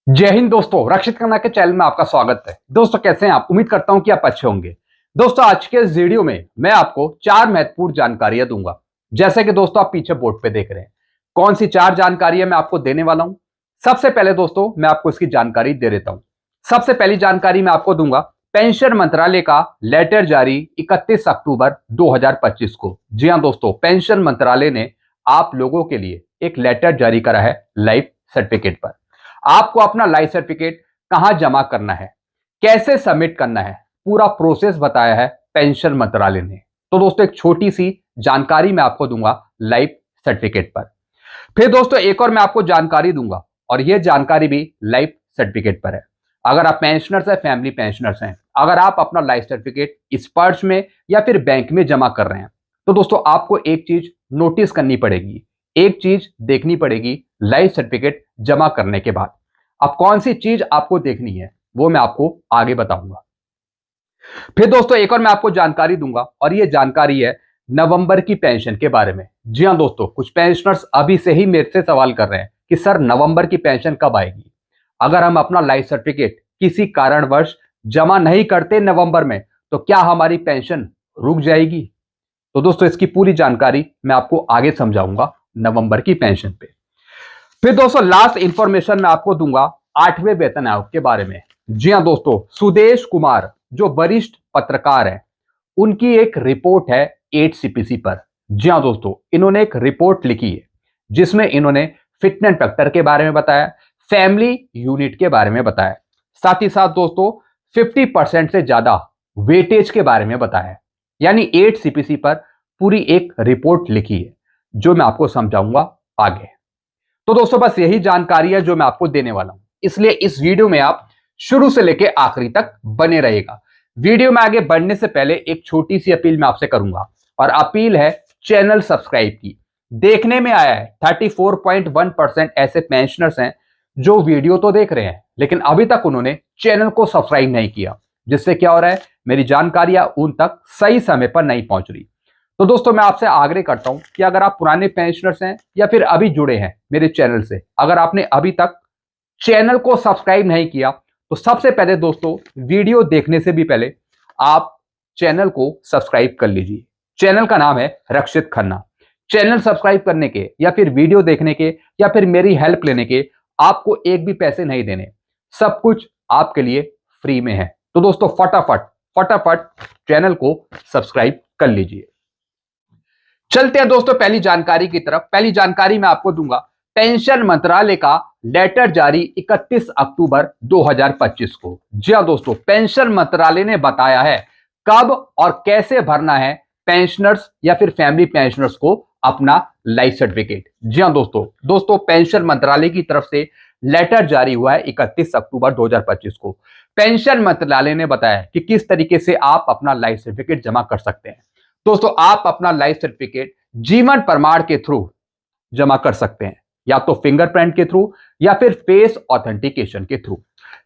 जय हिंद दोस्तों, रक्षित खन्ना के चैनल में आपका स्वागत है। दोस्तों कैसे हैं आप? उम्मीद करता हूं कि आप अच्छे होंगे। दोस्तों आज के इस वीडियो में मैं आपको 4 महत्वपूर्ण जानकारियां दूंगा। जैसे कि दोस्तों आप पीछे बोर्ड पे देख रहे हैं, कौन सी 4 जानकारियां मैं आपको देने वाला हूं। सबसे पहले दोस्तों मैं आपको इसकी जानकारी दे देता हूं। सबसे पहली जानकारी मैं आपको दूंगा, पेंशन मंत्रालय का लेटर जारी 31 अक्टूबर 2025 को। जी हां दोस्तों, पेंशन मंत्रालय ने आप लोगों के लिए एक लेटर जारी करा है लाइफ सर्टिफिकेट पर। आपको अपना लाइफ सर्टिफिकेट कहां जमा करना है, कैसे सबमिट करना है, पूरा प्रोसेस बताया है पेंशन मंत्रालय ने। तो दोस्तों एक छोटी सी जानकारी मैं आपको दूंगा लाइफ सर्टिफिकेट पर। फिर दोस्तों एक और मैं आपको जानकारी दूंगा, और यह जानकारी भी लाइफ सर्टिफिकेट पर है। अगर आप पेंशनर्स हैं, फैमिली पेंशनर्स हैं, अगर आप अपना लाइफ सर्टिफिकेट इस पर्च में या फिर बैंक में जमा कर रहे हैं, तो दोस्तों आपको एक चीज नोटिस करनी पड़ेगी, एक चीज देखनी पड़ेगी लाइफ सर्टिफिकेट जमा करने के बाद। अब कौन सी चीज आपको देखनी है वो मैं आपको आगे बताऊंगा। फिर दोस्तों एक और मैं आपको जानकारी दूंगा, और ये जानकारी है नवंबर की पेंशन के बारे में। जी हां दोस्तों, कुछ पेंशनर्स अभी से ही मेरे से सवाल कर रहे हैं कि सर नवंबर की पेंशन कब आएगी। अगर हम अपना लाइफ सर्टिफिकेट किसी कारणवश जमा नहीं करते नवंबर में, तो क्या हमारी पेंशन रुक जाएगी? तो दोस्तों इसकी पूरी जानकारी मैं आपको आगे समझाऊंगा नवंबर की पेंशन पे। फिर दोस्तों लास्ट इंफॉर्मेशन मैं आपको दूंगा 8वें वेतन आयोग के बारे में। जी हां दोस्तों, सुदेश कुमार जो वरिष्ठ पत्रकार हैं, उनकी एक रिपोर्ट है 8 सीपीसी पर। जी हां दोस्तों, इन्होंने एक रिपोर्ट लिखी है जिसमें इन्होंने फिटनेस फैक्टर के बारे में बताया, फैमिली यूनिट के बारे में बताया, साथ ही साथ दोस्तों 50% से ज्यादा वेटेज के बारे में बताया। यानी 8 सीपीसी पर पूरी एक रिपोर्ट लिखी है जो मैं आपको समझाऊंगा आगे। तो दोस्तों बस यही जानकारी है जो मैं आपको देने वाला हूं, इसलिए इस वीडियो में आप शुरू से लेकर आखिरी तक बने रहिएगा। वीडियो में आगे बढ़ने से पहले एक छोटी सी अपील मैं आपसे करूंगा, और अपील है चैनल सब्सक्राइब की। देखने में आया है 34.1% ऐसे पेंशनर्स हैं जो वीडियो तो देख रहे हैं लेकिन अभी तक उन्होंने चैनल को सब्सक्राइब नहीं किया, जिससे क्या हो रहा है, मेरी जानकारियां उन तक सही समय पर नहीं पहुंच रही। तो दोस्तों मैं आपसे आग्रह करता हूं कि अगर आप पुराने पेंशनर्स हैं या फिर अभी जुड़े हैं मेरे चैनल से, अगर आपने अभी तक चैनल को सब्सक्राइब नहीं किया, तो सबसे पहले दोस्तों वीडियो देखने से भी पहले आप चैनल को सब्सक्राइब कर लीजिए। चैनल का नाम है रक्षित खन्ना। चैनल सब्सक्राइब करने के या फिर वीडियो देखने के या फिर मेरी हेल्प लेने के आपको एक भी पैसे नहीं देने, सब कुछ आपके लिए फ्री में है। तो दोस्तों फटाफट फटाफट चैनल को सब्सक्राइब कर लीजिए। चलते हैं दोस्तों पहली जानकारी की तरफ। पहली जानकारी मैं आपको दूंगा, पेंशन मंत्रालय का लेटर जारी 31 अक्टूबर 2025 को। जी हां दोस्तों, पेंशन मंत्रालय ने बताया है कब और कैसे भरना है पेंशनर्स या फिर फैमिली पेंशनर्स को अपना लाइफ सर्टिफिकेट। जी हां दोस्तों पेंशन मंत्रालय की तरफ से लेटर जारी हुआ है 31 अक्टूबर 2025 को। पेंशन मंत्रालय ने बताया कि किस तरीके से आप अपना लाइफ सर्टिफिकेट जमा कर सकते हैं। दोस्तों आप अपना लाइफ सर्टिफिकेट जीवन प्रमाण के थ्रू जमा कर सकते हैं, या तो फिंगरप्रिंट के थ्रू या फिर फेस ऑथेंटिकेशन के थ्रू।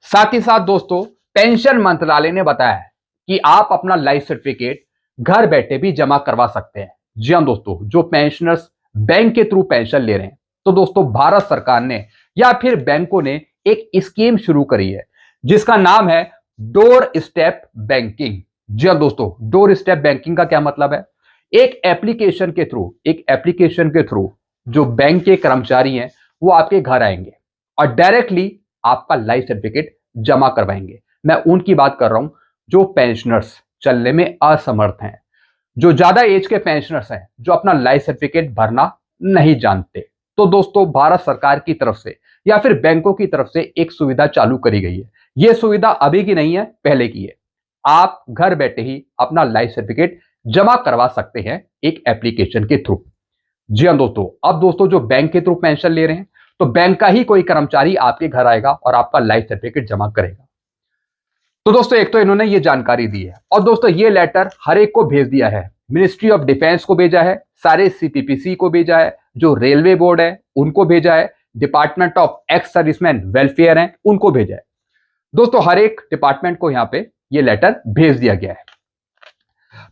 साथ ही साथ दोस्तों पेंशन मंत्रालय ने बताया है कि आप अपना लाइफ सर्टिफिकेट घर बैठे भी जमा करवा सकते हैं। जी हां दोस्तों, जो पेंशनर्स बैंक के थ्रू पेंशन ले रहे हैं, तो दोस्तों भारत सरकार ने या फिर बैंकों ने एक स्कीम शुरू करी है जिसका नाम है डोर स्टेप बैंकिंग। जी हां दोस्तों, डोर स्टेप बैंकिंग का क्या मतलब है, एक एप्लीकेशन के थ्रू जो बैंक के कर्मचारी हैं वो आपके घर आएंगे और डायरेक्टली आपका लाइफ सर्टिफिकेट जमा करवाएंगे। मैं उनकी बात कर रहा हूं जो पेंशनर्स चलने में असमर्थ हैं, जो ज्यादा एज के पेंशनर्स हैं, जो अपना लाइफ सर्टिफिकेट भरना नहीं जानते। तो दोस्तों भारत सरकार की तरफ से या फिर बैंकों की तरफ से एक सुविधा चालू करी गई है। यह सुविधा अभी की नहीं है, पहले की है। आप घर बैठे ही अपना लाइफ सर्टिफिकेट जमा करवा सकते हैं एक एप्लीकेशन के थ्रू। जी हां दोस्तों, अब दोस्तों जो बैंक के थ्रू पेंशन ले रहे हैं, तो बैंक का ही कोई कर्मचारी आपके घर आएगा और आपका लाइफ सर्टिफिकेट जमा करेगा। तो दोस्तों एक तो इन्होंने ये जानकारी दी है, और दोस्तों ये लेटर हर एक को भेज दिया है। मिनिस्ट्री ऑफ डिफेंस को भेजा है, सारे सीपीपीसी को भेजा है, जो रेलवे बोर्ड है उनको भेजा है, department of ex serviceman welfare है उनको भेजा है। दोस्तों हर एक डिपार्टमेंट को यहां पे ये लेटर भेज दिया गया है।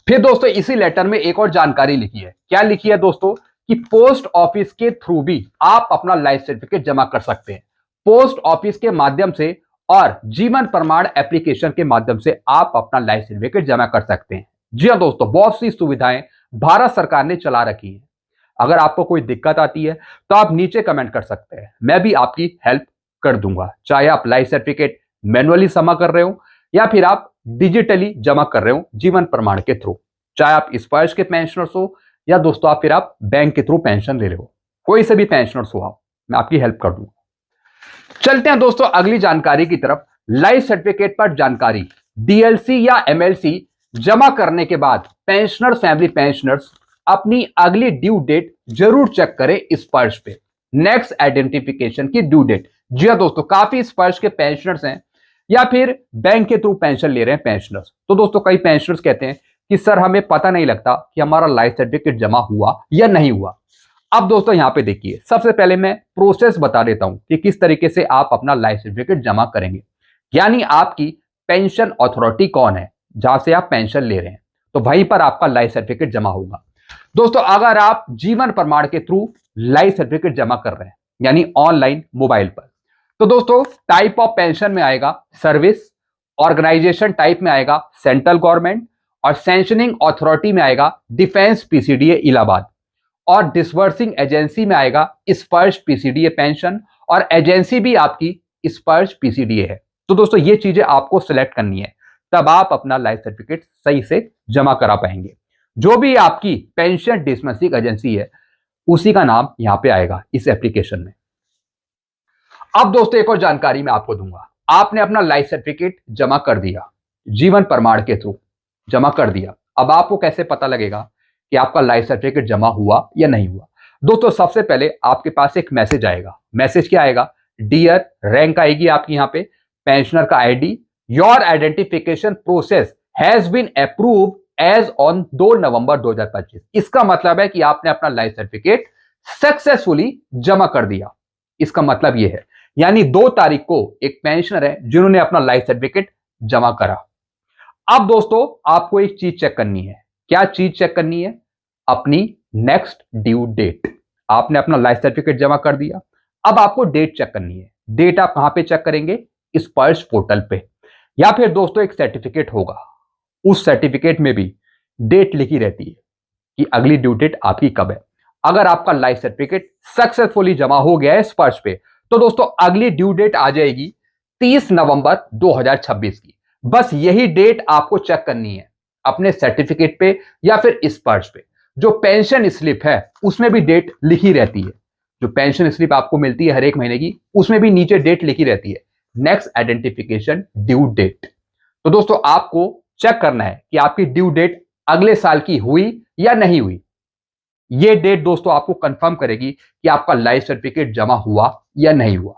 फिर दोस्तों इसी लेटर में एक और जानकारी लिखी है। क्या लिखी है दोस्तों, कि पोस्ट ऑफिस के थ्रू भी आप अपना लाइफ सर्टिफिकेट जमा कर सकते हैं। पोस्ट ऑफिस के माध्यम से और जीवन प्रमाण एप्लीकेशन के माध्यम से आप अपना लाइफ सर्टिफिकेट जमा कर सकते हैं। जी हाँ दोस्तों, बहुत सी सुविधाएं भारत सरकार ने चला रखी है। अगर आपको कोई दिक्कत आती है तो आप नीचे कमेंट कर सकते हैं, मैं भी आपकी हेल्प कर दूंगा। चाहे आप लाइफ सर्टिफिकेट मैनुअली जमा कर रहे हो या फिर आप डिजिटली जमा कर रहे हो जीवन प्रमाण के थ्रू, चाहे आप स्पर्श के पेंशनर्स हो या दोस्तों आप बैंक के थ्रू पेंशन ले रहे हो, कोई से भी पेंशनर्स हो आप, मैं आपकी हेल्प कर दूंगा। चलते हैं दोस्तों अगली जानकारी की तरफ। लाइफ सर्टिफिकेट पर जानकारी, डीएलसी या एमएलसी जमा करने के बाद पेंशनर्स, फैमिली पेंशनर्स अपनी अगली ड्यू डेट जरूर चेक करें स्पर्श पे, नेक्स्ट आइडेंटिफिकेशन की ड्यू डेट। जी हाँ दोस्तों, काफी स्पर्श के पेंशनर्स हैं या फिर बैंक के थ्रू पेंशन ले रहे हैं पेंशनर्स। तो दोस्तों कई पेंशनर्स कहते हैं कि सर हमें पता नहीं लगता कि हमारा लाइफ सर्टिफिकेट जमा हुआ या नहीं हुआ। अब दोस्तों यहां पे देखिए, सबसे पहले मैं प्रोसेस बता देता हूं कि किस तरीके से आप अपना लाइफ सर्टिफिकेट जमा करेंगे। यानी आपकी पेंशन अथॉरिटी कौन है जहां से आप पेंशन ले रहे हैं, तो वहीं पर आपका लाइफ सर्टिफिकेट जमा होगा। दोस्तों अगर आप जीवन प्रमाण के थ्रू लाइफ सर्टिफिकेट जमा कर रहे हैं यानी ऑनलाइन मोबाइल पर, तो दोस्तों टाइप ऑफ पेंशन में आएगा सर्विस, ऑर्गेनाइजेशन टाइप में आएगा सेंट्रल गवर्नमेंट, और सैंक्शनिंग अथॉरिटी में आएगा डिफेंस पीसीडीए इलाहाबाद, और डिसबर्सिंग एजेंसी में आएगा स्पर्श पीसीडीए पेंशन, और एजेंसी भी आपकी स्पर्श पीसीडीए है। तो दोस्तों ये चीजें आपको सिलेक्ट करनी है, तब आप अपना लाइफ सर्टिफिकेट सही से जमा करा पाएंगे। जो भी आपकी पेंशन डिस्बर्सिंग एजेंसी है उसी का नाम यहां पे आएगा इस एप्लीकेशन में। अब दोस्तों एक और जानकारी मैं आपको दूंगा। आपने अपना लाइफ सर्टिफिकेट जमा कर दिया, जीवन प्रमाण के थ्रू जमा कर दिया, अब आपको कैसे पता लगेगा कि आपका लाइफ सर्टिफिकेट जमा हुआ या नहीं हुआ? दोस्तों सबसे पहले आपके पास एक मैसेज आएगा। मैसेज क्या आएगा? डियर, रैंक आएगी आपकी यहाँ पे, पेंशनर का ID, your identification process has been approve as on 2 November 2025। इसका मतलब है कि आपने अपना लाइफ सर्टिफिकेट सक्सेसफुली जमा कर दिया। इसका मतलब यह है, यानी 2 तारीख को एक पेंशनर है जिन्होंने अपना लाइफ सर्टिफिकेट जमा करा। अब दोस्तों आपको एक चीज चेक करनी है। क्या चीज चेक करनी है? अपनी नेक्स्ट ड्यू डेट। आपने अपना लाइफ सर्टिफिकेट जमा कर दिया, अब आपको डेट चेक करनी है। डेट आप कहां पे चेक करेंगे? स्पर्श पोर्टल पे, या फिर दोस्तों एक सर्टिफिकेट होगा, उस सर्टिफिकेट में भी डेट लिखी रहती है कि अगली ड्यू डेट आपकी कब है। अगर आपका लाइफ सर्टिफिकेट सक्सेसफुली जमा हो गया है स्पर्श पे, तो दोस्तों अगली ड्यू डेट आ जाएगी 30 नवंबर 2026 की। बस यही डेट आपको चेक करनी है अपने सर्टिफिकेट पे या फिर स्पर्श पे। जो पेंशन स्लिप है उसमें भी डेट लिखी रहती है। जो पेंशन स्लिप आपको मिलती है हर एक महीने की, उसमें भी नीचे डेट लिखी रहती है, नेक्स्ट आइडेंटिफिकेशन ड्यू डेट। तो दोस्तों आपको चेक करना है कि आपकी ड्यू डेट अगले साल की हुई या नहीं हुई। ये डेट दोस्तों आपको कंफर्म करेगी कि आपका लाइफ सर्टिफिकेट जमा हुआ या नहीं हुआ।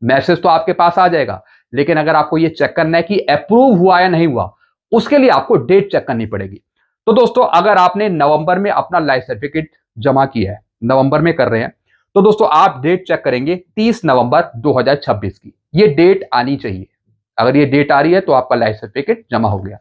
मैसेज तो आपके पास आ जाएगा, लेकिन अगर आपको ये चेक करना है कि अप्रूव हुआ या नहीं हुआ, उसके लिए आपको डेट चेक करनी पड़ेगी। तो दोस्तों अगर आपने नवंबर में अपना लाइफ सर्टिफिकेट जमा किया है, नवंबर में कर रहे हैं, तो दोस्तों आप डेट चेक करेंगे 30 नवंबर 2026 की। ये डेट आनी चाहिए। अगर ये डेट आ रही है तो आपका लाइफ सर्टिफिकेट जमा हो गया।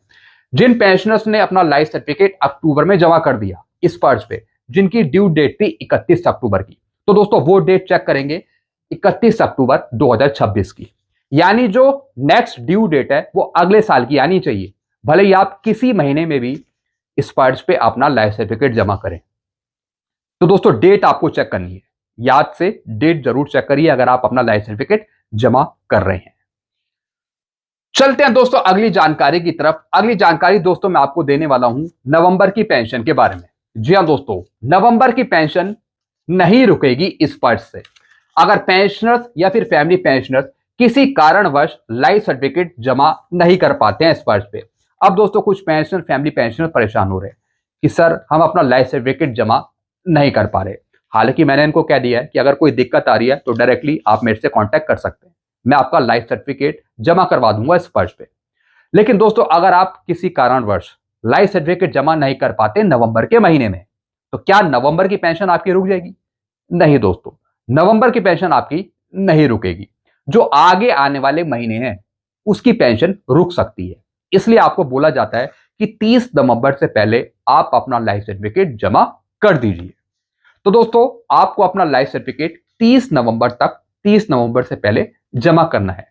जिन पेंशनर्स ने अपना लाइफ सर्टिफिकेट अक्टूबर में जमा कर दिया इस पर्च पे, जिनकी ड्यू डेट थी 31 अक्टूबर की, तो दोस्तों वो डेट चेक करेंगे 31 अक्टूबर 2026 की। यानी जो नेक्स्ट ड्यू डेट है वो अगले साल की आनी चाहिए, भले ही आप किसी महीने में भी इस पर्च पे अपना लाइफ सर्टिफिकेट जमा करें। तो दोस्तों डेट आपको चेक करनी है, याद से डेट जरूर चेक करिए अगर आप अपना लाइफ सर्टिफिकेट जमा कर रहे हैं। चलते हैं दोस्तों अगली जानकारी की तरफ। अगली जानकारी दोस्तों मैं आपको देने वाला हूं नवंबर की पेंशन के बारे में। जी हां दोस्तों, नवंबर की पेंशन नहीं रुकेगी इस पर्च से। अगर पेंशनर्स या फिर फैमिली पेंशनर्स किसी कारणवश लाइफ सर्टिफिकेट जमा नहीं कर पाते हैं इस पर्च पे, अब दोस्तों कुछ पेंशनर, फैमिली पेंशनर परेशान हो रहे हैं कि सर हम अपना लाइफ सर्टिफिकेट जमा नहीं कर पा रहे। हालांकि मैंने इनको कह दिया है कि अगर कोई दिक्कत आ रही है तो डायरेक्टली आप मेरे से कांटेक्ट कर सकते हैं, मैं आपका लाइफ सर्टिफिकेट जमा करवा दूंगा इस पर्च पे। लेकिन दोस्तों अगर आप किसी कारणवश लाइफ सर्टिफिकेट जमा नहीं कर पाते नवंबर के महीने में, तो क्या नवंबर की पेंशन आपकी रुक जाएगी? नहीं दोस्तों, नवंबर की पेंशन आपकी नहीं रुकेगी। जो आगे आने वाले महीने हैं उसकी पेंशन रुक सकती है। इसलिए आपको बोला जाता है कि 30 नवंबर से पहले आप अपना लाइफ सर्टिफिकेट जमा कर दीजिए। तो दोस्तों आपको अपना लाइफ सर्टिफिकेट 30 नवंबर तक, 30 नवंबर से पहले जमा करना है।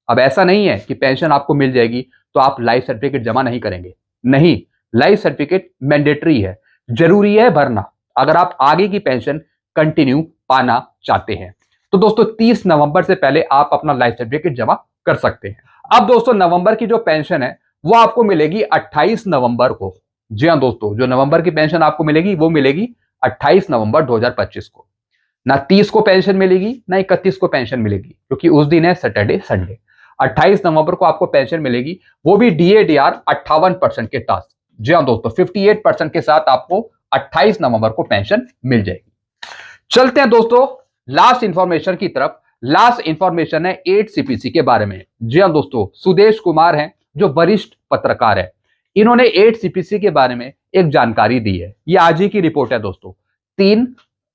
अब ऐसा नहीं है कि पेंशन आपको मिल जाएगी तो आप लाइफ सर्टिफिकेट जमा नहीं करेंगे, नहीं, लाइफ सर्टिफिकेट मैंडेटरी है, जरूरी है भरना अगर आप आगे की पेंशन कंटिन्यू पाना चाहते हैं। तो दोस्तों 30 नवंबर से पहले आप अपना लाइफ सर्टिफिकेट जमा कर सकते हैं। अब दोस्तों नवंबर की जो पेंशन है वो आपको मिलेगी 28 नवंबर को। जी हाँ दोस्तों, जो नवंबर की पेंशन आपको मिलेगी वो मिलेगी 28 नवंबर 2025 को। ना 30 को पेंशन मिलेगी ना 31 को पेंशन मिलेगी, क्योंकि उस दिन है सैटरडे संडे। 28 नवंबर को आपको पेंशन मिलेगी, वो भी DADR 58% के साथ। जी हाँ दोस्तों, 58% के साथ आपको 28 नवंबर को पेंशन मिल जाएगी। चलते हैं दोस्तों लास्ट इंफॉर्मेशन की तरफ। लास्ट इंफॉर्मेशन है 8 CPC के बारे में। जी हाँ दोस्तों, सुदेश कुमार हैं जो वरिष्ठ पत्रकार है, इन्होंने 8 CPC के बारे में एक जानकारी दी है। ये आज ही की रिपोर्ट है दोस्तों, 3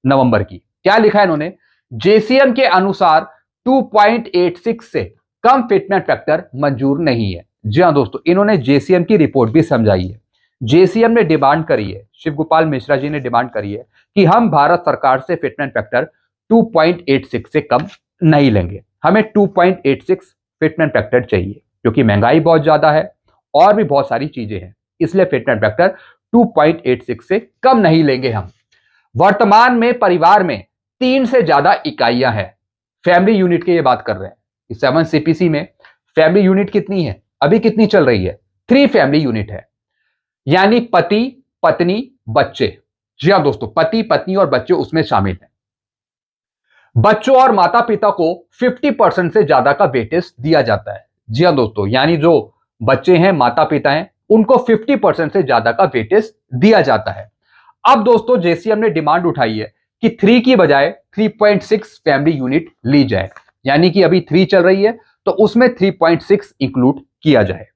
नवंबर की। क्या लिखा है इन्होंने? JCM के अनुसार 2.86 से कम फिटनेस फैक्टर मंजूर नहीं है। जी हाँ दोस्तों, इन्होंने JCM की रिपोर्ट भी समझाई है। JCM ने डिमांड करी है, शिव गोपाल मिश्रा जी ने डिमांड करी है कि हम भारत सरकार से फिटनेस फैक्टर 2.86 से कम नहीं लेंगे, हमें 2.86 फिटनेस फैक्टर चाहिए, क्योंकि महंगाई बहुत ज्यादा है और भी बहुत सारी चीजें हैं, इसलिए फिटनेस फैक्टर 2.86 से कम नहीं लेंगे हम। वर्तमान में परिवार में 3 से ज्यादा इकाइयां हैं, फैमिली यूनिट की ये बात कर रहे हैं। 7 CPC में फैमिली यूनिट कितनी है, अभी कितनी चल रही है? 3 फैमिली यूनिट है, यानी पति पत्नी बच्चे। जी हाँ दोस्तों, पति पत्नी और बच्चे उसमें शामिल हैं। बच्चों और माता पिता को 50% से ज्यादा का वेटेज दिया जाता है। जी हाँ दोस्तों, यानी जो बच्चे हैं माता पिता हैं उनको 50% से ज्यादा का वेटेज दिया जाता है। अब दोस्तों JCM ने डिमांड उठाई है कि 3 की बजाय 3.6 फैमिली यूनिट ली जाए, यानी कि अभी 3 चल रही है तो उसमें 3.6 इंक्लूड किया जाए।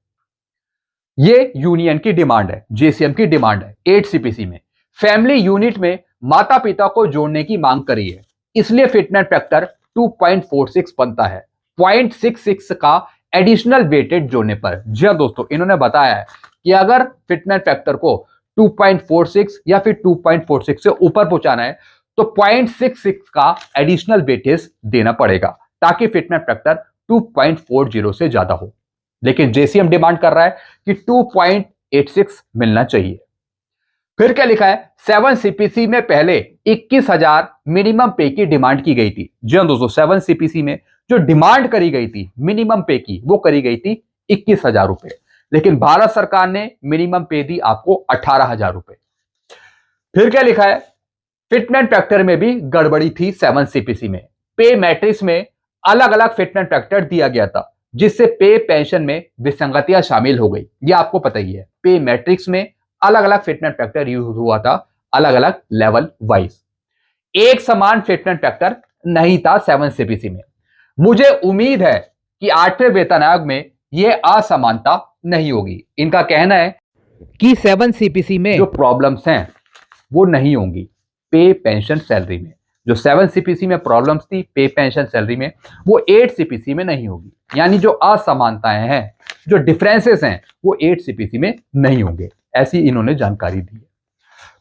ये यूनियन की डिमांड है, JCM की डिमांड है 8 CPC में। फैमिली यूनिट में माता पिता को जोड़ने की मांग करी है, इसलिए फिटनेस फैक्टर 2.46 बनता है, 0.66 का एडिशनल वेटेज जोड़ने पर। जी हाँ दोस्तों, इन्होंने बताया है कि अगर फिटनेस फैक्टर को 2.46 या फिर 2.46 से ऊपर पहुंचाना है तो 0.66 का एडिशनल वेटेज देना पड़ेगा, ताकि फिटनेस फैक्टर 2.40 से ज्यादा हो। लेकिन JCM डिमांड कर रहा है कि 2.86 मिलना चाहिए। फिर क्या लिखा है? 7 CPC में पहले 21,000 मिनिमम पे की डिमांड की गई थी। जी हाँ दोस्तों, 7 CPC में जो डिमांड करी गई थी मिनिमम पे की, वो करी गई थी 21,000 रुपए, लेकिन भारत सरकार ने मिनिमम पे दी आपको 18,000 रुपए। फिर क्या लिखा है? फिटनेस फैक्टर में भी गड़बड़ी थी 7 CPC में। पे मैट्रिक्स में अलग अलग फिटनेस फैक्टर दिया गया था, जिससे पे पेंशन में विसंगतियां शामिल हो गई। ये आपको पता ही है, पे मैट्रिक्स में अलग अलग फिटनेस फैक्टर यूज हुआ था, अलग अलग लेवल वाइज। एक समान फिटनेस फैक्टर नहीं था 7 CPC में। मुझे उम्मीद है कि 8वें वेतन आयोग में यह असमानता नहीं होगी। इनका कहना है कि 7 CPC में जो प्रॉब्लम्स हैं वो नहीं होंगी पे पेंशन सैलरी में। जो 7 CPC में प्रॉब्लम्स थी पे पेंशन सैलरी में, वो 8 CPC में नहीं होगी, यानी जो असमानताएं हैं, जो डिफरेंसेस हैं, वो 8 CPC में नहीं होंगे, ऐसी इन्होंने जानकारी दी है।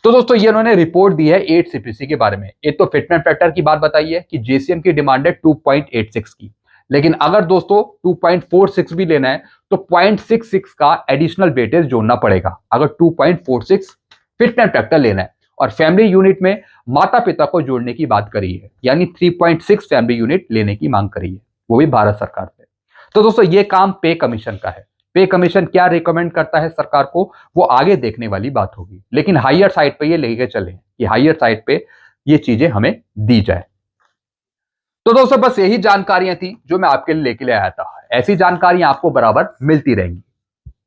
तो दोस्तों ये इन्होंने रिपोर्ट दी है 8 CPC के बारे में। एक तो फिटनेस फैक्टर की बात बताई है कि JCM की डिमांड है 2.86 की, लेकिन अगर दोस्तों 2.46 भी लेना है तो 0.66 का एडिशनल वेटेज जोड़ना पड़ेगा, अगर 2.46 फिटनेस फैक्टर लेना है। और फैमिली यूनिट में माता पिता को जोड़ने की बात करी है, यानी 3.6 फैमिली यूनिट लेने की मांग करी है, वो भी भारत सरकार से। तो दोस्तों ये काम पे कमीशन का है। पे कमीशन क्या रिकमेंड करता है सरकार को, वो आगे देखने वाली बात होगी, लेकिन हायर साइड पे ये लेके चले कि हायर साइड पे ये चीजें हमें दी जाए। तो दोस्तों बस यही जानकारियां थी जो मैं आपके लिए लेके आया था। ऐसी जानकारियां आपको बराबर मिलती रहेंगी।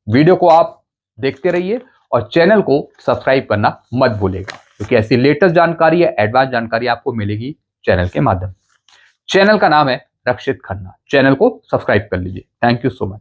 वीडियो को आप देखते रहिए और चैनल को सब्सक्राइब करना मत भूलिएगा, क्योंकि ऐसी लेटेस्ट जानकारी या एडवांस जानकारी आपको मिलेगी चैनल के माध्यम से। चैनल का नाम है रक्षित खन्ना, चैनल को सब्सक्राइब कर लीजिए। Thank you so much.